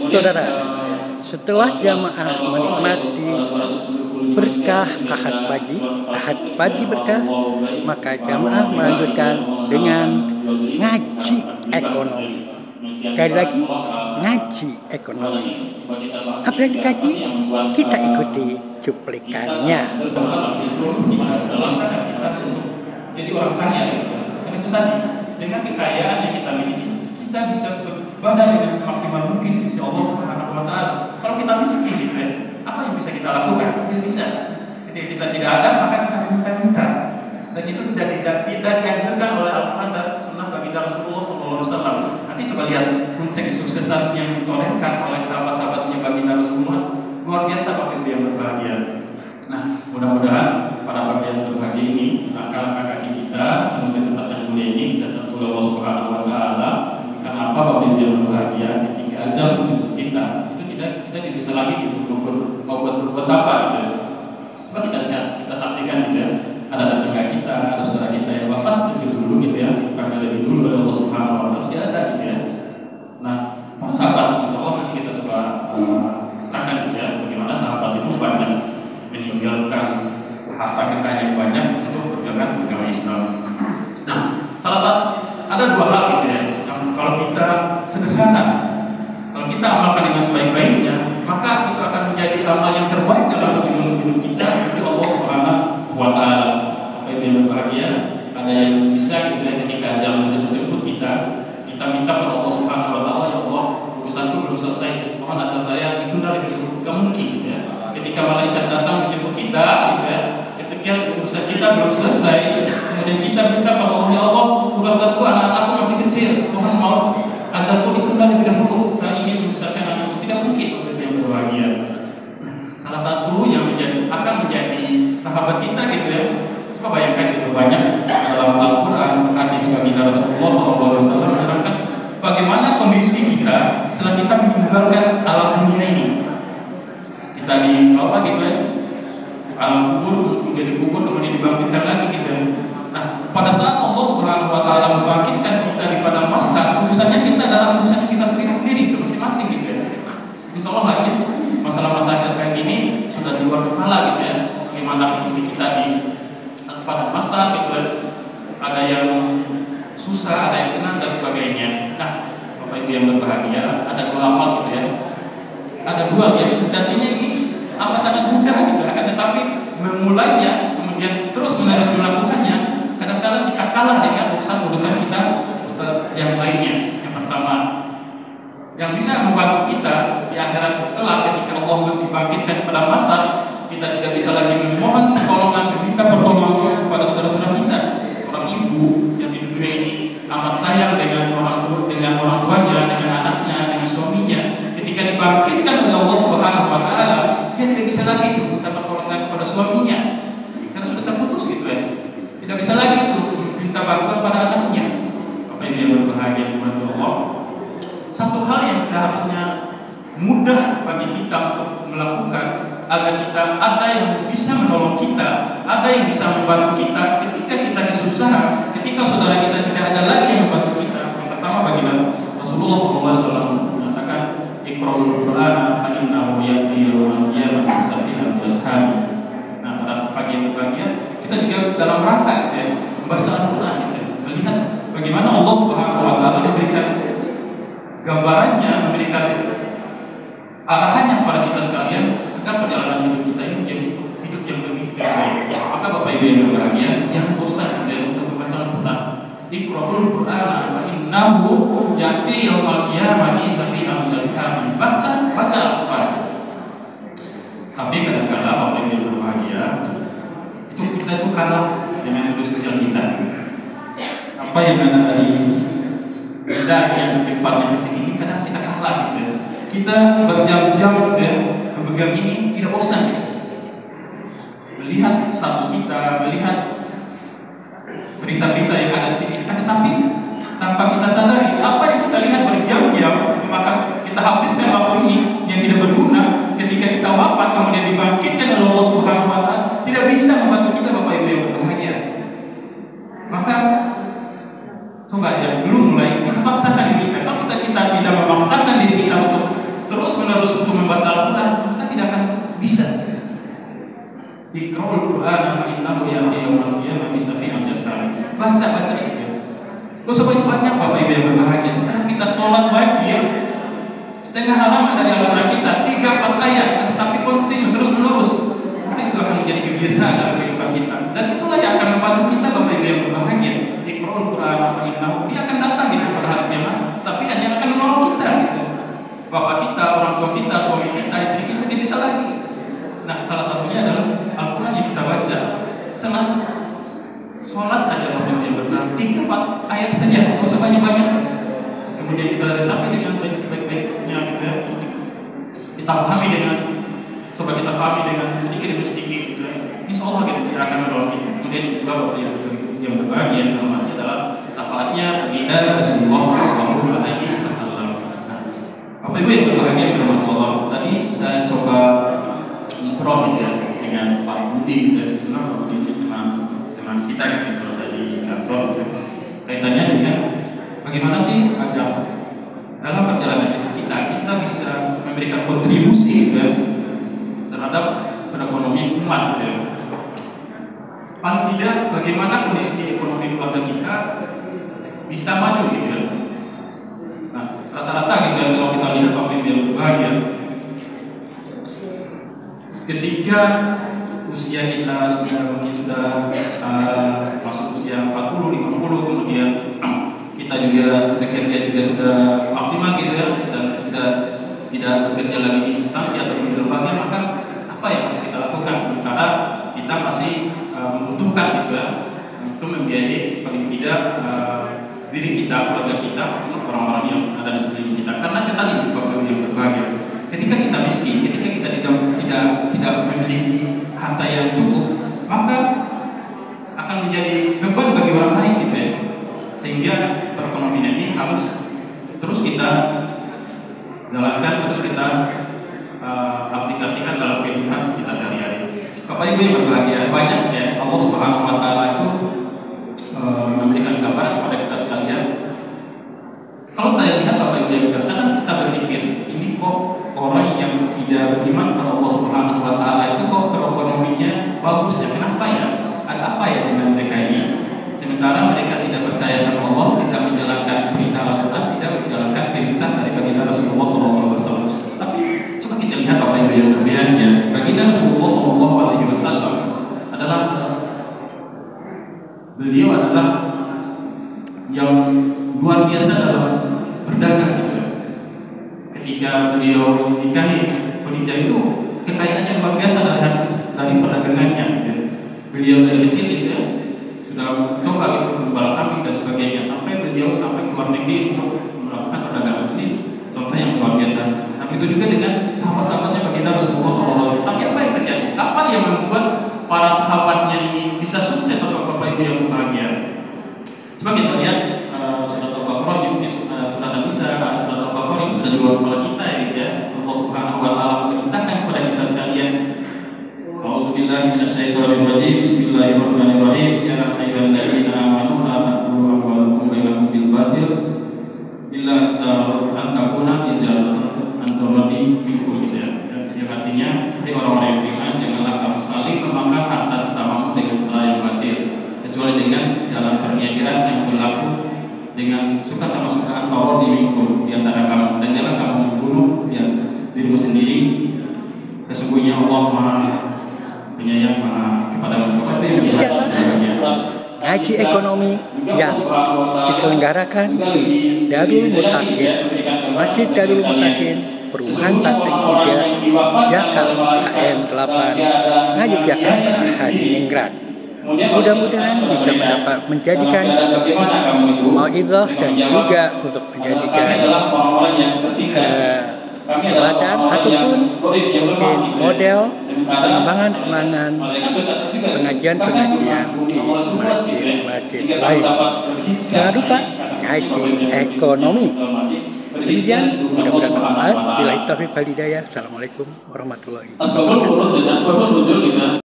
Saudara, setelah jamaah menikmati berkah ahad pagi berkah, maka jamaah melanjutkan dengan ngaji ekonomi. Sekali lagi, ngaji ekonomi. Apa yang dikaji? Kita ikuti cuplikannya. Jadi orang kaya, karena itu tadi, dengan kekayaan yang kita miliki, kita bisa beribadah dengan semaksimal mungkin di sisi Allah Subhanahu wa Ta'ala. Kalau kita miskin gitu ya, apa yang bisa kita lakukan? Tidak bisa. Ketika kita tidak ada, maka kita minta-minta. Dan itu tidak dianjurkan oleh Al-Quran dan Sunnah baginda Rasulullah SAW. Nanti coba lihat puncak kesuksesan yang ditorehkan oleh sahabat-sahabatnya baginda Rasulullah. Luar biasa waktu itu yang berbahagia. Nah, mudah-mudahan para bapak yang berbahagia ini, langkah-langkah kaki kita menuju tempat yang mulia ini bisa tertulah Allah Subhanahu wa Ta'ala. Karena apa bapak yang berbahagia ketika azab menjemput kita, itu kita tidak bisa lagi gitu mau berbuat apa gitu. Coba kita lihat, kita saksikan gitu ya. Ada tetangga kita, ada saudara kita yang wafat lebih dulu gitu ya, karena lebih dulu oleh Allah Subhanahu wa Ta'ala tidak ada gitu ya. Nah, para sahabat, insya Allah nanti kita coba terangkan gitu ya, bagaimana sahabat itu banyak meninggalkan harta kekayaan yang banyak untuk berjalan agama Islam. Nah, salah satu ada dua hal gitu ya, yang kalau kita sederhana, kalau kita amalkan dengan sebaik-baiknya, maka itu akan menjadi amal yang terbaik dalam hidup kita di Allah Subhanahu wa Ta'ala. Apa yang berbahagia, ada yang bisa gitu ya, ketika jalan menjemput kita minta pada Allah Subhanahu wa Ta'ala, ya Allah, urusanku belum selesai, mohon aja saya ditunda lebih dulu. Gak mungkin gitu ya. Ketika malaikat datang menjemput kita gitu ya, ketika urusan kita belum selesai, kemudian kita minta pada Allah, ya Allah, urusanku anak-anakku masih kecil, mohon maaf, ajalku ditunda lebih dahulu, saya ingin membesarkan anakku. Tidak mungkin yang berbahagia. Salah satu yang akan menjadi sahabat kita gitu ya. Coba bayangkan itu banyak dalam Al-Quran, hadis baginda Rasulullah SAW menerangkan bagaimana kondisi kita setelah kita meninggalkan alam dunia ini. Kita dibawa gitu ya, alam kubur, kemudian dikubur, kemudian dibangkitkan lagi gitu. Nah, pada saat Allah Subhanahu wa Ta'ala membangkitkan kita di pada masa urusannya kita dalam urusannya kita sendiri-sendiri, itu masing-masing gitu ya. Insya Allah lagi masalah-masalah kita kayak gini sudah di luar kepala gitu ya. Bagaimana kondisi kita di pada masa gitu ya. Ada yang susah, ada yang senang dan sebagainya. Nah, Bapak Ibu yang berbahagia, ada dua amal gitu ya. Ada dua yang sejatinya ini amat sangat mudah gitu, akan tetapi memulainya kemudian terus menerus melakukannya, kadang-kadang kita kalah dengan urusan-urusan kita yang lainnya. Yang pertama, yang bisa membantu kita di akhirat kelak ketika Allah dibangkitkan pada masa kita tidak bisa lagi memohon pertolongan, meminta pertolongan kepada saudara-saudara kita. Orang ibu yang di dunia ini amat sayang dengan orang tuanya, dengan anaknya, dengan suaminya. Ketika dibangkitkan oleh Allah Subhanahu wa Ta'ala, dia tidak bisa lagi minta pertolongan kepada suaminya karena sudah terputus gitu ya. Tidak bisa lagi minta bantuan pada anaknya. Apa ini yang berbahagia kepada Allah? Satu hal yang seharusnya mudah bagi kita untuk melakukan agar kita ada yang bisa menolong kita, ada yang bisa membantu kita ketika kita kesusahan, ketika saudara kita tidak ada lagi yang membantu kita. Yang pertama baginda Rasulullah SAW mengatakan, Iqra'ul Qur'ana fa innahu ya'ti yawmal qiyamati shafi'an li ashabi. Nah, pada pagi yang berbahagia, kita juga dalam rangka gitu ya, membaca Al-Qur'an gitu ya, melihat bagaimana Allah Subhanahu wa Ta'ala memberikan gambarannya, memberikan arahannya kepada kita sekalian agar perjalanan hidup kita ini menjadi hidup yang lebih baik. Maka Bapak Ibu yang berbahagia, jangan bosan dari untuk membaca Al-Quran. Iqra'ul Qur'ana fa innahu ya'ti yawmal qiyamati shafi'an li ashabi. Baca Al-Quran. Tapi kadang-kadang Bapak Ibu yang berbahagia, itu kita itu kalah dengan hidup sosial kita. Apa yang ada dari kita yang secepatnya kecil ini kadang kita kalah gitu ya. Kita berjam-jam gitu ya, memegang ini tidak bosan gitu. Melihat status kita, melihat berita-berita yang ada di sini, tetapi tanpa kita sadari apa yang kita lihat berjam-jam, maka kita habiskan waktu ini yang tidak berguna. Ketika kita wafat kemudian dibangkitkan oleh Allah Subhanahu wa Ta'ala, tidak bisa membantu kita Bapak Ibu yang berbahagia. Maka coba yang belum mulai kita paksakan diri kita. Kalau kita tidak memaksakan diri kita untuk Iqra'ul Qur'an fa innahu ya'ti yaumil qiyamati syafi'an jasari. Baca itu. Gak usah banyak Bapak Ibu yang berbahagia. Sekarang kita sholat wajib setengah halaman dari Al-Quran kita 3-4 ayat, tetapi kontinu terus menerus. Maka itu akan menjadi kebiasaan dalam kehidupan kita. Dan itulah yang akan membantu kita Bapak Ibu yang berbahagia. Iqra'ul Qur'an fa innahu, dia akan datang gitu pada hari kiamat. Syafi'an yang akan menolong kita gitu. Bapak kita, orang tua kita, suami kita, istri kita tidak bisa lagi. Nah, salah satunya adalah Al-Quran yang kita baca. Sholat aja Bapak yang benar 3-4 ayat saja, nggak usah banyak-banyak. Kemudian kita resapi dengan sebaik-baiknya gitu ya. Kita pahami dengan sedikit demi sedikit gitu ya. Insya Allah gitu, kita akan menolong kita. Kemudian juga Bapak yang berbahagia yang selamatnya adalah syafaatnya baginda Rasulullah SAW. Bapak Ibu yang berbahagia firman Allah, tadi saya coba ngobrol gitu ya dengan Pak Budi gitu ya. Pak Budi teman kita gitu kalau saya di kantor gitu. Kaitannya dengan bagaimana sih agar dalam perjalanan hidup kita bisa memberikan kontribusi gitu ya, terhadap perekonomian umat gitu ya. Paling tidak bagaimana kondisi ekonomi keluarga kita bisa maju gitu ya. Nah, rata-rata gitu ya kalau kita lihat Bapak Ibu yang berbahagia, ketika usia kita mungkin sudah masuk usia 40, 50, kemudian kita juga bekerja juga sudah maksimal gitu ya, dan sudah tidak bekerja lagi di instansi atau di lembaga, maka apa yang harus kita lakukan sementara kita masih membutuhkan gitu ya untuk membiayai paling tidak diri kita, keluarga kita, orang-orang yang ada di sekeliling kita. Karena kita tadi Bapak yang berbahagia, ketika kita miskin, ketika kita tidak memiliki harta yang cukup, maka akan menjadi beban bagi orang lain gitu ya. Sehingga perekonomian ini harus terus kita jalankan, terus kita aplikasikan dalam kehidupan kita sehari-hari. Bapak Ibu yang berbahagia, banyak ya Allah Subhanahu wa taala itu memberikan gambaran kepada kita sekalian. Kalau saya lihat Bapak Ibu yang kadang kita berpikir, ini kok orang yang tidak beriman kepada Allah Subhanahu wa taala itu kok perekonomiannya bagus ya? Kenapa ya? Ada apa ya dengan mereka ini? Sementara mereka tidak percaya sama Allah, tidak menjalankan perintah Al-Quran, tidak menjalankan perintah dari baginda Rasulullah SAW. Tapi coba kita lihat Bapak Ibu yang berbahagia, baginda Rasulullah SAW adalah beliau adalah yang luar biasa dalam berdagang gitu. Ketika beliau nikahi Khadijah itu kekayaannya luar biasa dari perdagangannya gitu. Beliau dari kecil gitu ya sudah coba gitu gembala kambing dan sebagainya, sampai beliau sampai ke luar negeri untuk melakukan perdagangan. Ini contoh yang luar biasa. Nah, itu juga dengan sahabat-sahabatnya baginda Rasulullah SAW. Tapi apa yang terjadi? Apa yang membuat para sahabatnya ini bisa sukses atau Bapak Ibu yang bahagia? Coba kita lihat surat Al-Baqarah, mungkin surat An-Nisa, surat Al-Baqarah yang sudah di luar kepala kita ya gitu ya. Allah Subhanahu wa taala memerintahkan kepada kita sekalian, A'udzubillahi minasyaitonirrajim. Bismillahirrahmanirrahim. Ya ayyuhalladzina amanu la ta'kulu amwalakum bainakum bil batil illa an takuna tijaratan an taradin minkum gitu ya. Yang artinya, hai orang-orang yang beriman, janganlah kamu saling memakan harta sesamamu dengan cara yang batil, kecuali dengan jalan perniagaan yang berlaku dengan suka sama sukaan tawar di minkum di antara kamu, dan jangan kamu membunuh dirimu sendiri. Sesungguhnya Allah Maha Penyayang, Maha kepadamu. Ngaji ekonomi yang diselenggarakan di Darul Mutakin, Masjid Darul Mutakin, Perumahan Tanting 3, Jakarta KM 8, Ngayogyakarta, Hadiningrat. Mudah-mudahan bisa mendapat menjadikan mau'izah dan juga untuk menjadikan teladan ataupun model pengembangan pengajian-pengajian di masjid-masjid lain. Jangan lupa ngaji ekonomi. Demikian, mudah-mudahan bermanfaat. Bila taufiq wal hidayah. Assalamualaikum warahmatullahi wabarakatuh.